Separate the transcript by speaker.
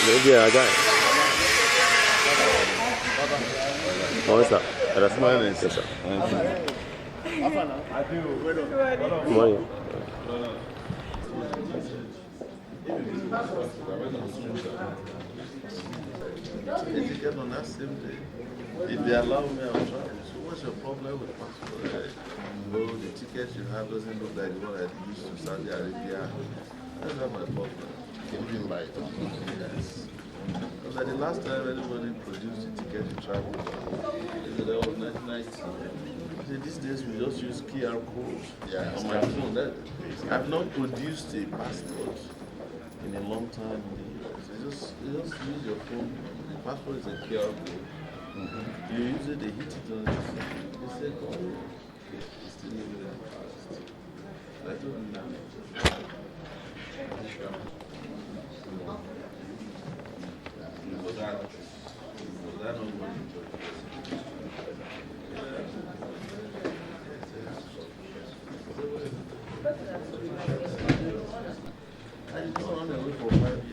Speaker 1: Maybe I got it. Oh, what's up? That's my name. Yes, sir. Good morning.
Speaker 2: If you get on that same day, if they allow me, I'll travel. So what's your problem with passport? No, the ticket you have doesn't look like the one I used to Saudi Arabia. That's not my problem.
Speaker 3: Can you buy it?
Speaker 2: Yes. Because like the last time anybody produced the ticket to travel, that was 1990. These days we just use QR codes on my phone. I've not produced a passport in a long time in the US. You just use your phone. The passport is a QR code. You use it, they hit it on it. They say, oh, it's still living in the past. I don't know. Was that not what I just run away for 5